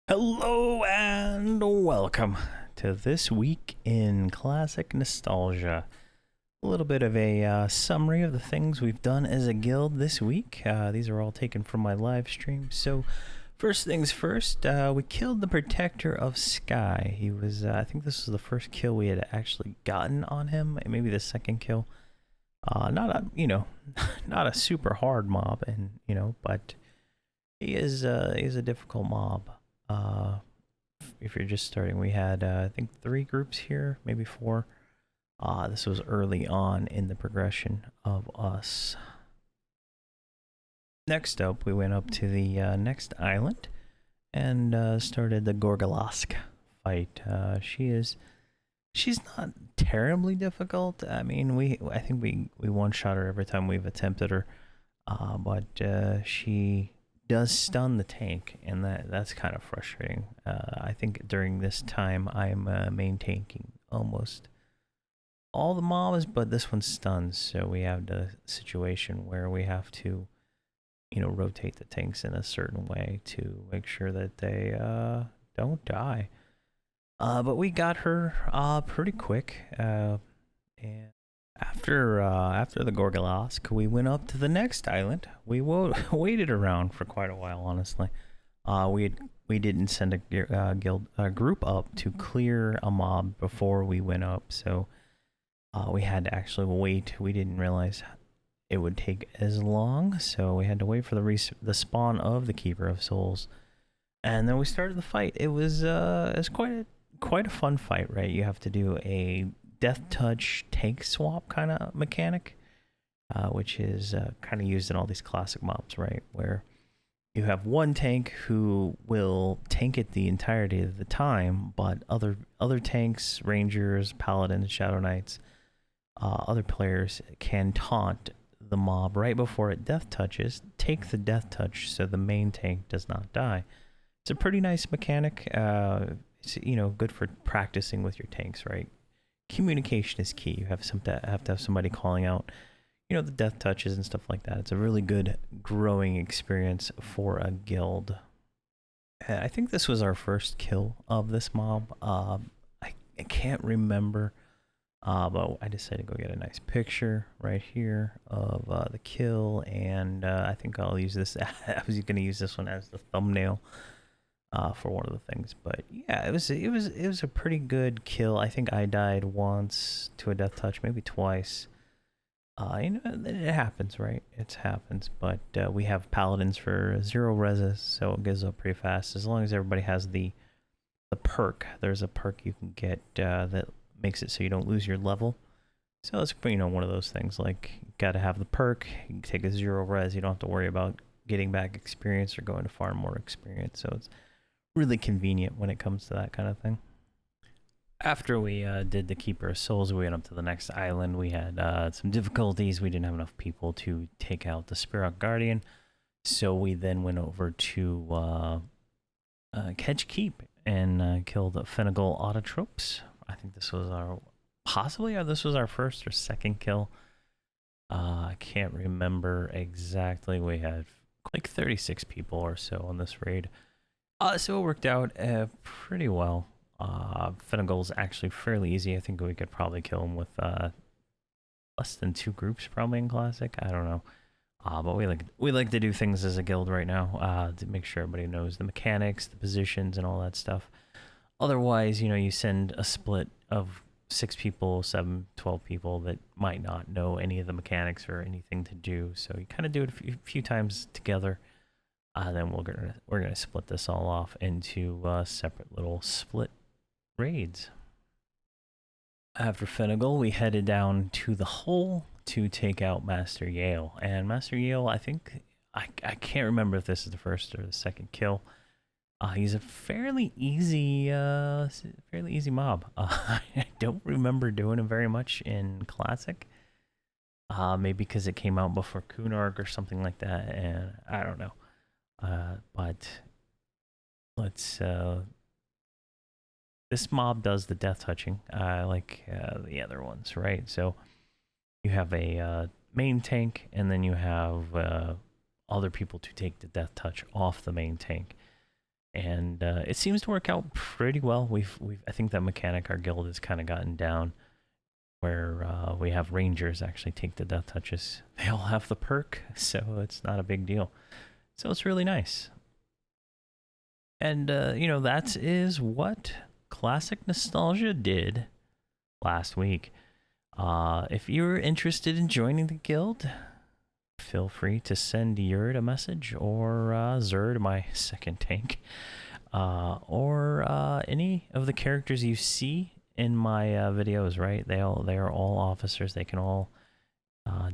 Hello and welcome to This Week in Classic Nostalgia. A little bit of a summary of the things we've done as a guild this week. These are all taken from my live stream. So first things first, we killed the Protector of Skye. He was, I think this was the first kill we had actually gotten on him, maybe the second kill. Not a, not a super hard mob, and but he is a difficult mob. If you're just starting, we had I think 3 groups here, maybe 4. This was early on in the progression of us. Next up, we went up to the next island and started the Gorgolask fight. She's not terribly difficult. I mean, I think we one-shot her every time we've attempted her, but she does stun the tank, and that's kind of frustrating. I think during this time I'm main tanking almost all the mobs, but this one stuns, so we have the situation where we have to rotate the tanks in a certain way to make sure that they don't die. But we got her pretty quick, and after the Gorgolask, we went up to the next island. We waited around for quite a while, honestly. We didn't send a group up to clear a mob before we went up, so we had to actually wait. We didn't realize it would take as long, so we had to wait for the spawn of the Keeper of Souls, and then we started the fight. It was quite a fun fight, right? You have to do a death touch tank swap kind of mechanic, which is kind of used in all these classic mobs, right? Where you have one tank who will tank it the entirety of the time, but other tanks, rangers, paladins, shadow knights, other players can taunt the mob right before it death touches, take the death touch so the main tank does not die. It's a pretty nice mechanic. It's good for practicing with your tanks, right? Communication is key. You have to have somebody calling out, the death touches and stuff like that. It's a really good growing experience for a guild. I think this was our first kill of this mob. I can't remember, but I decided to go get a nice picture right here of the kill, and I think I'll use this. I was going to use this one as the thumbnail for one of the things, but yeah, it was a pretty good kill. I think I died once to a death touch, maybe twice. It happens, right? It happens, but we have paladins for 0 reses, so it gives up pretty fast. As long as everybody has the perk, there's a perk you can get that makes it so you don't lose your level. So it's one of those things, like you gotta have the perk. You can take a 0 res, you don't have to worry about getting back experience or going to farm more experience. So it's really convenient when it comes to that kind of thing. After we did the Keeper of Souls, we went up to the next island. We had some difficulties. We didn't have enough people to take out the Spirit Guardian, so we then went over to Kedge Keep and killed finigal autotropes. I think this was this was our first or second kill. I can't remember exactly. We had like 36 people or so on this raid. So it worked out pretty well. Finigal is actually fairly easy. I think we could probably kill him with less than 2 groups probably in Classic. I don't know. But we like to do things as a guild right now to make sure everybody knows the mechanics, the positions, and all that stuff. Otherwise, you send a split of 6 people, 7, 12 people that might not know any of the mechanics or anything to do. So you kind of do it a few times together. Then we're gonna split this all off into separate little split raids. After Finigal, we headed down to the hole to take out Master Yiel. And Master Yiel, I think I can't remember if this is the first or the second kill. He's a fairly easy mob. I don't remember doing him very much in Classic. Maybe because it came out before Kunarg or something like that, and I don't know. But let's this mob does the death touching like the other ones, right? So you have a main tank, and then you have other people to take the death touch off the main tank. And it seems to work out pretty well. We've I think that mechanic our guild has kind of gotten down, where we have rangers actually take the death touches. They all have the perk, so it's not a big deal. So it's really nice. And that is what Classic Nostalgia did last week. If you're interested in joining the guild, feel free to send Yurt a message, or Zerd, my second tank, or any of the characters you see in my videos. Right, they are all officers. They can all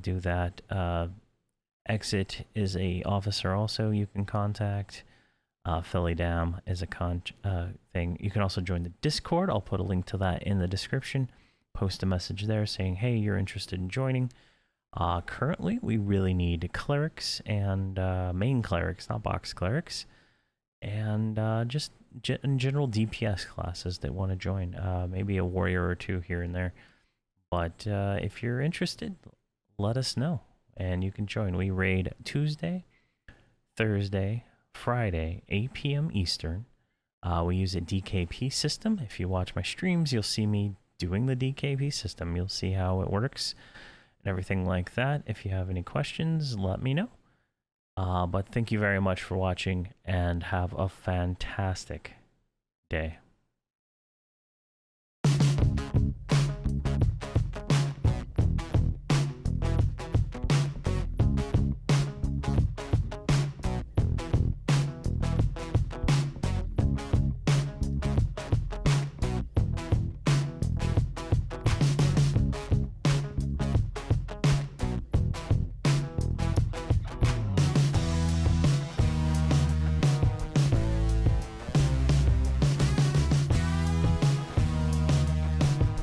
do that. Exit is a officer also you can contact. Philly Dam is a thing. You can also join the Discord. I'll put a link to that in the description. Post a message there saying, hey, you're interested in joining. Currently, we really need clerics and main clerics, not box clerics, and just in general DPS classes that want to join. Maybe a warrior or two here and there. But if you're interested, let us know, and you can join. We raid Tuesday, Thursday, Friday, 8 p.m. Eastern. We use a DKP system. If you watch my streams, you'll see me doing the DKP system. You'll see how it works and everything like that. If you have any questions, let me know. But thank you very much for watching, and have a fantastic day.